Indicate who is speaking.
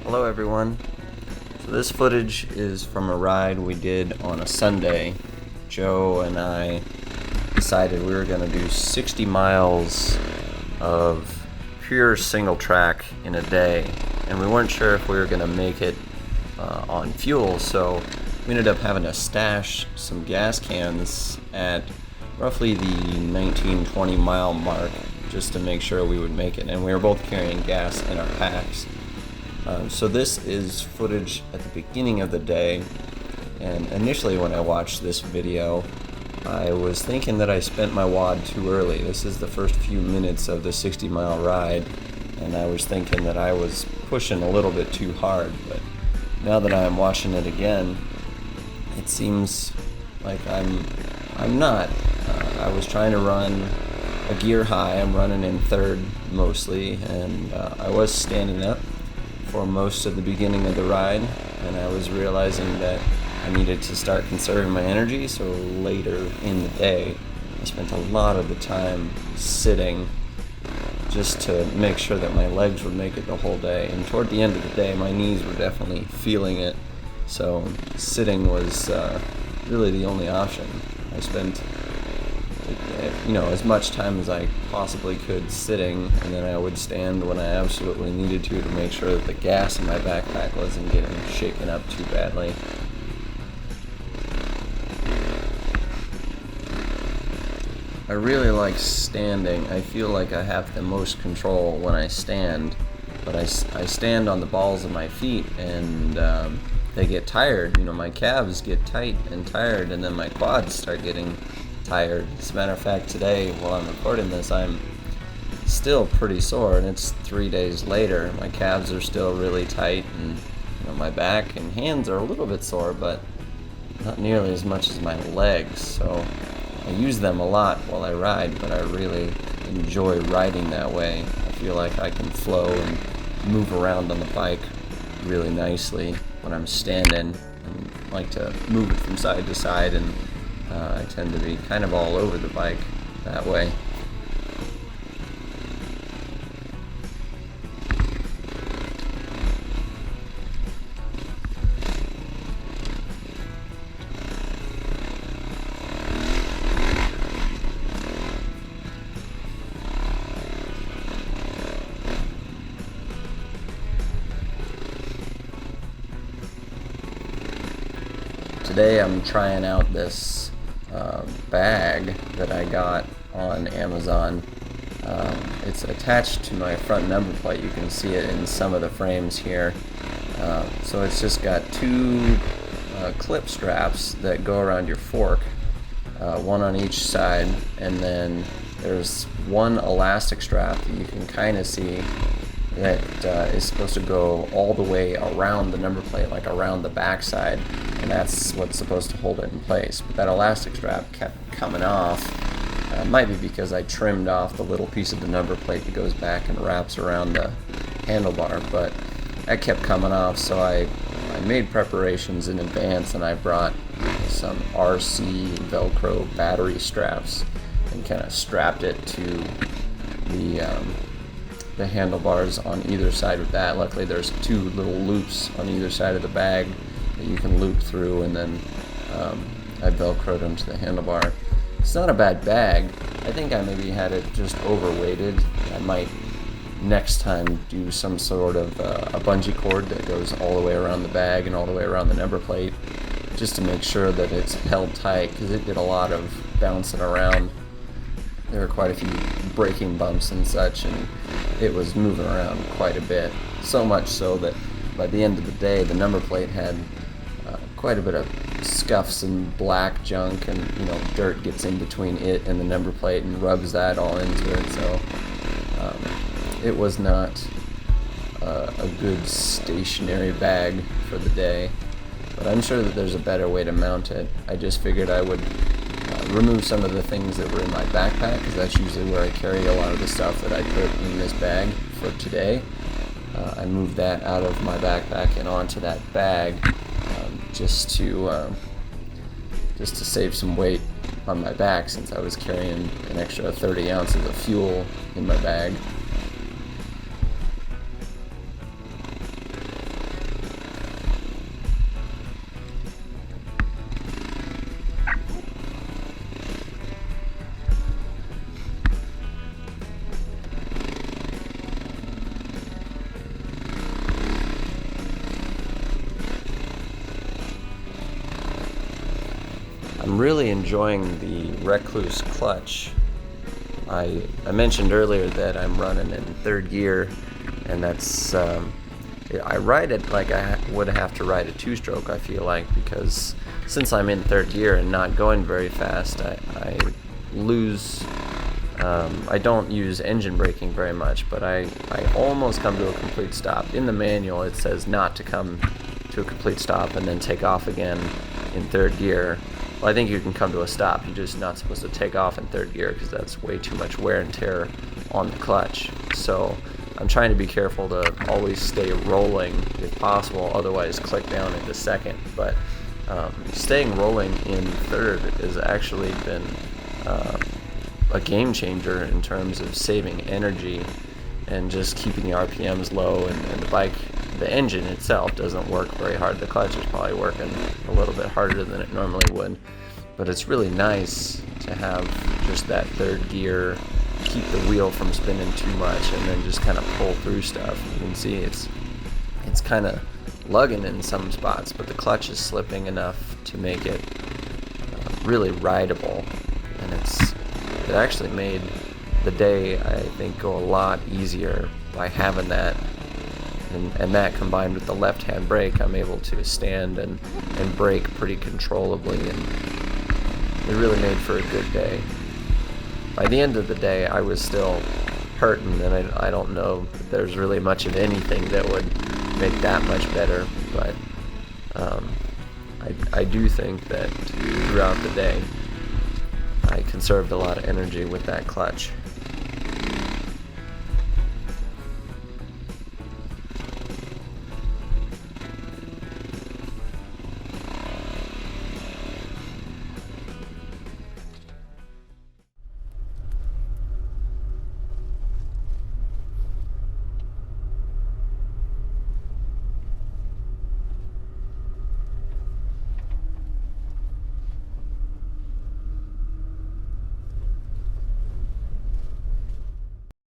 Speaker 1: Hello everyone. So this footage is from a ride we did on a Sunday. Joe and I decided we were going to do 60 miles of pure single track in a day, and we weren't sure if we were going to make it on fuel, so we ended up having to stash some gas cans at roughly the 19-20 mile mark just to make sure we would make it, and we were both carrying gas in our packs. So this is footage at the beginning of the day, and initially when I watched this video I was thinking that I spent my WOD too early. This is the first few minutes of the 60 mile ride, and I was thinking that I was pushing a little bit too hard, but now that I'm watching it again, it seems like I'm not. I was trying to run a gear high. I'm running in third mostly, and I was standing up for most of the beginning of the ride, and I was realizing that I needed to start conserving my energy, so later in the day I spent a lot of the time sitting just to make sure that my legs would make it the whole day, and toward the end of the day my knees were definitely feeling it, so sitting was really the only option. I spent as much time as I possibly could sitting, and then I would stand when I absolutely needed to make sure that the gas in my backpack wasn't getting shaken up too badly. I really like standing. I feel like I have the most control when I stand, but I stand on the balls of my feet, and they get tired. My calves get tight and tired, and then my quads start getting tired. As a matter of fact, today while I'm recording this, I'm still pretty sore, and it's 3 days later. My calves are still really tight, and my back and hands are a little bit sore, but not nearly as much as my legs. So I use them a lot while I ride, but I really enjoy riding that way. I feel like I can flow and move around on the bike really nicely when I'm standing, and like to move it from side to side, and I tend to be kind of all over the bike that way. Today I'm trying out this bag that I got on Amazon. It's attached to my front number plate. You can see it in some of the frames here. So it's just got two clip straps that go around your fork, one on each side, and then there's one elastic strap that you can kind of see that is supposed to go all the way around the number plate, like around the backside, and that's what's supposed to hold it in place. But that elastic strap kept coming off. Might be because I trimmed off the little piece of the number plate that goes back and wraps around the handlebar, but that kept coming off, so I made preparations in advance, and I brought some RC Velcro battery straps and kind of strapped it to the handlebars on either side with that. Luckily there's two little loops on either side of the bag that you can loop through, and then I Velcroed them to the handlebar. It's not a bad bag. I think I maybe had it just overweighted. I might next time do some sort of a bungee cord that goes all the way around the bag and all the way around the number plate, just to make sure that it's held tight, because it did a lot of bouncing around. There were quite a few braking bumps and such, and it was moving around quite a bit. So much so that by the end of the day, the number plate had quite a bit of scuffs and black junk, and dirt gets in between it and the number plate and rubs that all into it. So it was not a good stationary bag for the day, but I'm sure that there's a better way to mount it. I just figured I would remove some of the things that were in my backpack, because that's usually where I carry a lot of the stuff that I put in this bag for today. I moved that out of my backpack and onto that bag, just to save some weight on my back, since I was carrying an extra 30 ounces of fuel in my bag. I'm really enjoying the Rekluse clutch. I mentioned earlier that I'm running in third gear, and that's I ride it like I would have to ride a two-stroke, I feel like, because since I'm in third gear and not going very fast, I lose. I don't use engine braking very much, but I almost come to a complete stop. In the manual it says not to come to a complete stop and then take off again in third gear. Well, I think you can come to a stop, you're just not supposed to take off in third gear because that's way too much wear and tear on the clutch. So I'm trying to be careful to always stay rolling if possible, otherwise click down into second. But staying rolling in third has actually been a game changer in terms of saving energy and just keeping the RPMs low, and the bike, the engine itself doesn't work very hard. The clutch is probably working a little bit harder than it normally would, but it's really nice to have just that third gear, keep the wheel from spinning too much, and then just kind of pull through stuff. You can see it's kind of lugging in some spots, but the clutch is slipping enough to make it really rideable, and it actually made the day, I think, go a lot easier by having that, and that combined with the left-hand brake, I'm able to stand and brake pretty controllably, and it really made for a good day. By the end of the day, I was still hurting, and I don't know if there's really much of anything that would make that much better, but I do think that throughout the day I conserved a lot of energy with that clutch.